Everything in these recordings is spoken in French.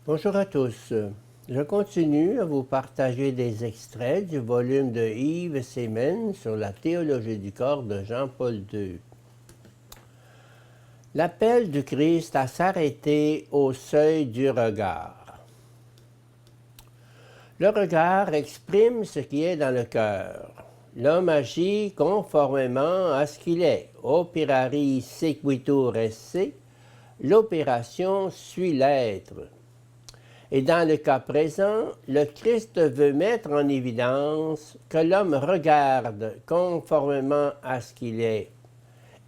Bonjour à tous. Je continue à vous partager des extraits du volume de Yves Semen sur la théologie du corps de Jean-Paul II. L'appel du Christ à s'arrêter au seuil du regard. Le regard exprime ce qui est dans le cœur. L'homme agit conformément à ce qu'il est. Operari sequitur esse, l'opération suit l'être. Et dans le cas présent, le Christ veut mettre en évidence que l'homme regarde conformément à ce qu'il est.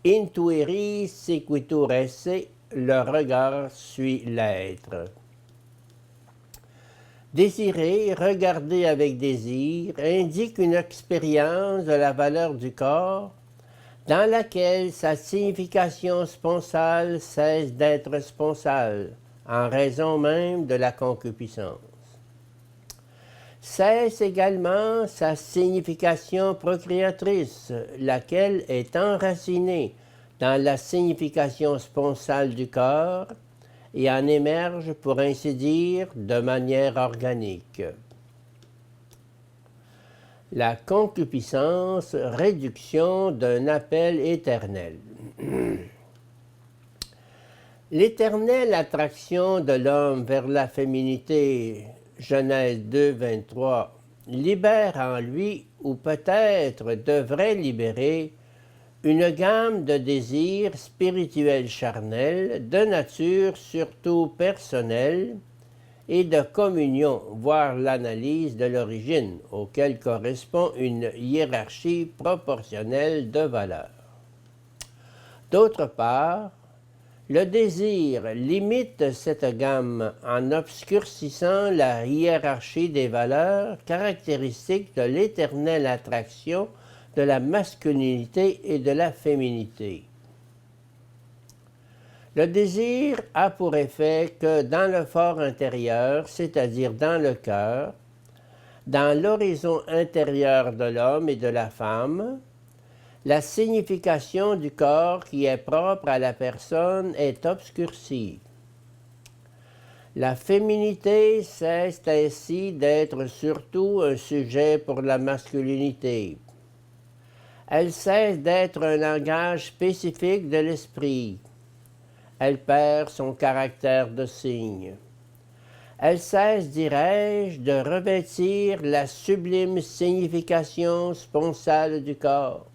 Intueri sequitur esse, le regard suit l'être. Désirer, regarder avec désir, indique une expérience de la valeur du corps dans laquelle sa signification sponsale cesse d'être sponsale, en raison même de la concupiscence. Cesse également sa signification procréatrice, laquelle est enracinée dans la signification sponsale du corps et en émerge, pour ainsi dire, de manière organique. La concupiscence, réduction d'un appel éternel. L'éternelle attraction de l'homme vers la féminité, Genèse 2, 23, libère en lui, ou peut-être devrait libérer, une gamme de désirs spirituels charnels, de nature surtout personnelle, et de communion, voire l'analyse de l'origine, auquel correspond une hiérarchie proportionnelle de valeurs. D'autre part, le désir limite cette gamme en obscurcissant la hiérarchie des valeurs caractéristiques de l'éternelle attraction de la masculinité et de la féminité. Le désir a pour effet que dans le fort intérieur, c'est-à-dire dans le cœur, dans l'horizon intérieur de l'homme et de la femme, la signification du corps qui est propre à la personne est obscurcie. La féminité cesse ainsi d'être surtout un sujet pour la masculinité. Elle cesse d'être un langage spécifique de l'esprit. Elle perd son caractère de signe. Elle cesse, dirais-je, de revêtir la sublime signification sponsale du corps.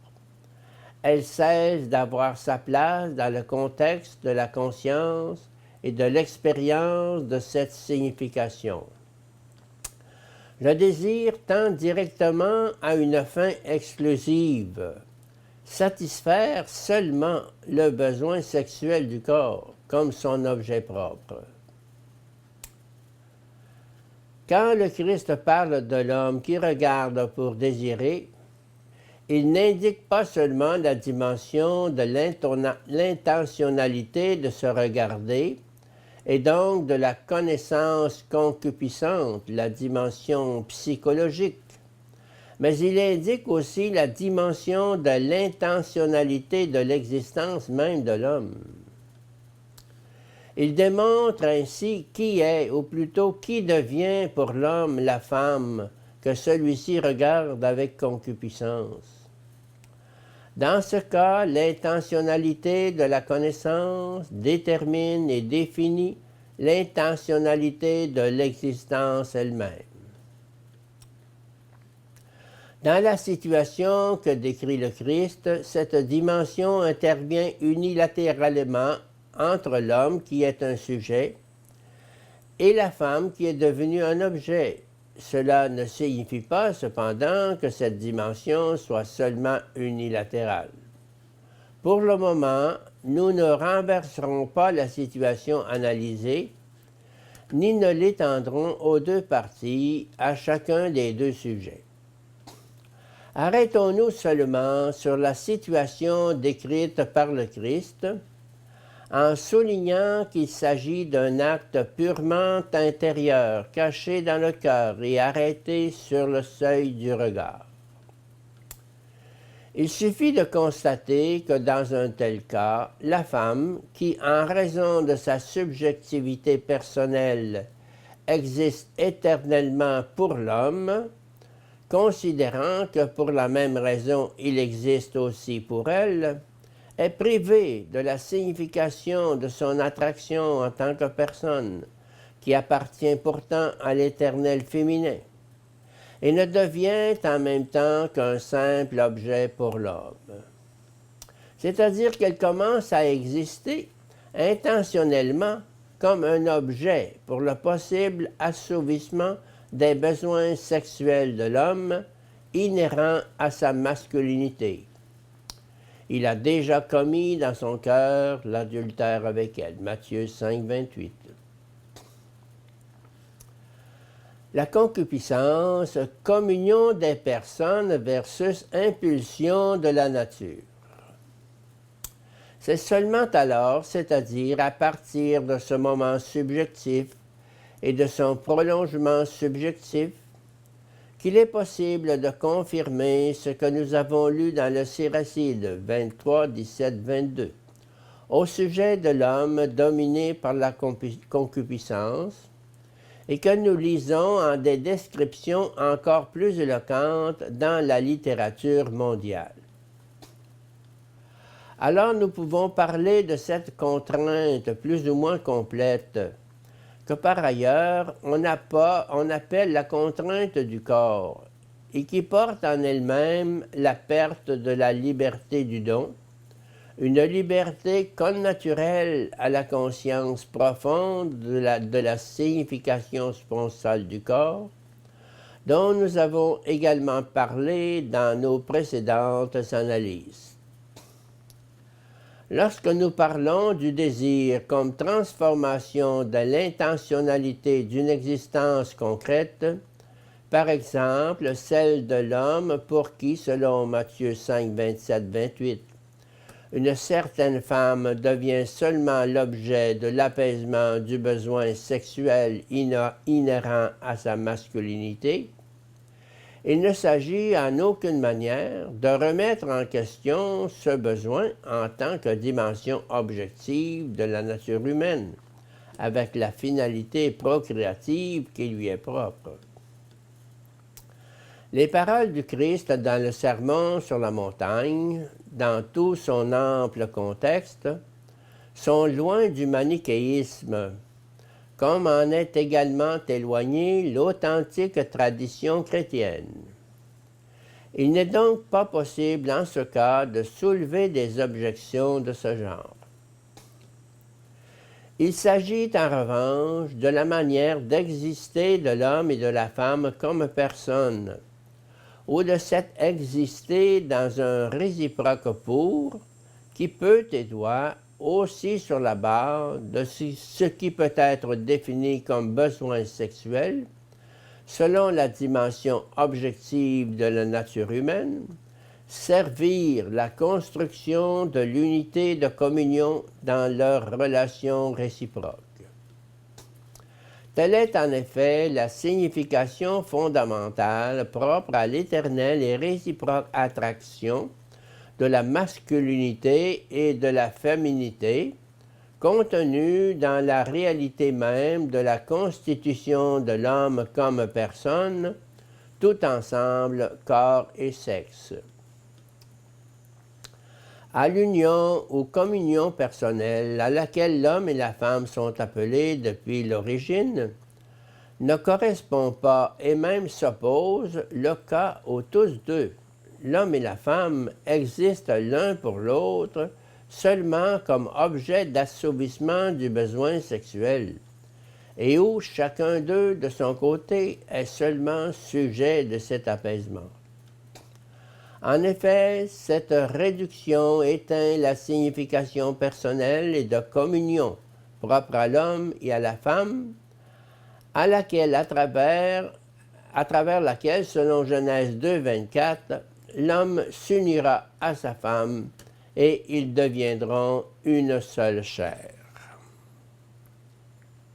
Elle cesse d'avoir sa place dans le contexte de la conscience et de l'expérience de cette signification. Le désir tend directement à une fin exclusive, satisfaire seulement le besoin sexuel du corps comme son objet propre. Quand le Christ parle de l'homme qui regarde pour désirer, il n'indique pas seulement la dimension de l'intentionnalité de se regarder, et donc de la connaissance concupiscente, la dimension psychologique, mais il indique aussi la dimension de l'intentionnalité de l'existence même de l'homme. Il démontre ainsi qui est, ou plutôt qui devient pour l'homme la femme que celui-ci regarde avec concupiscence. Dans ce cas, l'intentionnalité de la connaissance détermine et définit l'intentionnalité de l'existence elle-même. Dans la situation que décrit le Christ, cette dimension intervient unilatéralement entre l'homme qui est un sujet et la femme qui est devenue un objet. Cela ne signifie pas cependant que cette dimension soit seulement unilatérale. Pour le moment, nous ne renverserons pas la situation analysée, ni ne l'étendrons aux deux parties, à chacun des deux sujets. Arrêtons-nous seulement sur la situation décrite par le Christ, en soulignant qu'il s'agit d'un acte purement intérieur, caché dans le cœur et arrêté sur le seuil du regard. Il suffit de constater que dans un tel cas, la femme, qui en raison de sa subjectivité personnelle existe éternellement pour l'homme, considérant que pour la même raison il existe aussi pour elle, est privé de la signification de son attraction en tant que personne, qui appartient pourtant à l'éternel féminin, et ne devient en même temps qu'un simple objet pour l'homme. C'est-à-dire qu'elle commence à exister intentionnellement comme un objet pour le possible assouvissement des besoins sexuels de l'homme inhérents à sa masculinité. Il a déjà commis dans son cœur l'adultère avec elle. Matthieu 5, 28. La concupiscence, communion des personnes versus impulsion de la nature. C'est seulement alors, c'est-à-dire à partir de ce moment subjectif et de son prolongement subjectif, qu'il est possible de confirmer ce que nous avons lu dans le Siracide 23, 17, 22, au sujet de l'homme dominé par la concupiscence, et que nous lisons en des descriptions encore plus éloquentes dans la littérature mondiale. Alors nous pouvons parler de cette contrainte plus ou moins complète, que par ailleurs on appelle la contrainte du corps, et qui porte en elle-même la perte de la liberté du don, une liberté connaturelle à la conscience profonde de la signification sponsale du corps, dont nous avons également parlé dans nos précédentes analyses. Lorsque nous parlons du désir comme transformation de l'intentionnalité d'une existence concrète, par exemple celle de l'homme pour qui, selon Matthieu 5, 27, 28, une certaine femme devient seulement l'objet de l'apaisement du besoin sexuel inhérent à sa masculinité, il ne s'agit en aucune manière de remettre en question ce besoin en tant que dimension objective de la nature humaine, avec la finalité procréative qui lui est propre. Les paroles du Christ dans le Sermon sur la montagne, dans tout son ample contexte, sont loin du manichéisme, comme en est également éloignée l'authentique tradition chrétienne. Il n'est donc pas possible en ce cas de soulever des objections de ce genre. Il s'agit en revanche de la manière d'exister de l'homme et de la femme comme personne, ou de s'être existé dans un réciproque pour, qui peut et doit, aussi sur la base de ce qui peut être défini comme besoin sexuel, selon la dimension objective de la nature humaine, servir la construction de l'unité de communion dans leurs relations réciproques. Telle est en effet la signification fondamentale propre à l'éternelle et réciproque attraction de la masculinité et de la féminité, contenue dans la réalité même de la constitution de l'homme comme personne, tout ensemble, corps et sexe. À l'union ou communion personnelle à laquelle l'homme et la femme sont appelés depuis l'origine, ne correspond pas et même s'oppose le cas où tous deux, l'homme et la femme, existent l'un pour l'autre seulement comme objet d'assouvissement du besoin sexuel, et où chacun d'eux, de son côté, est seulement sujet de cet apaisement. En effet, cette réduction éteint la signification personnelle et de communion propre à l'homme et à la femme, à travers laquelle, selon Genèse 2, 24, l'homme s'unira à sa femme et ils deviendront une seule chair.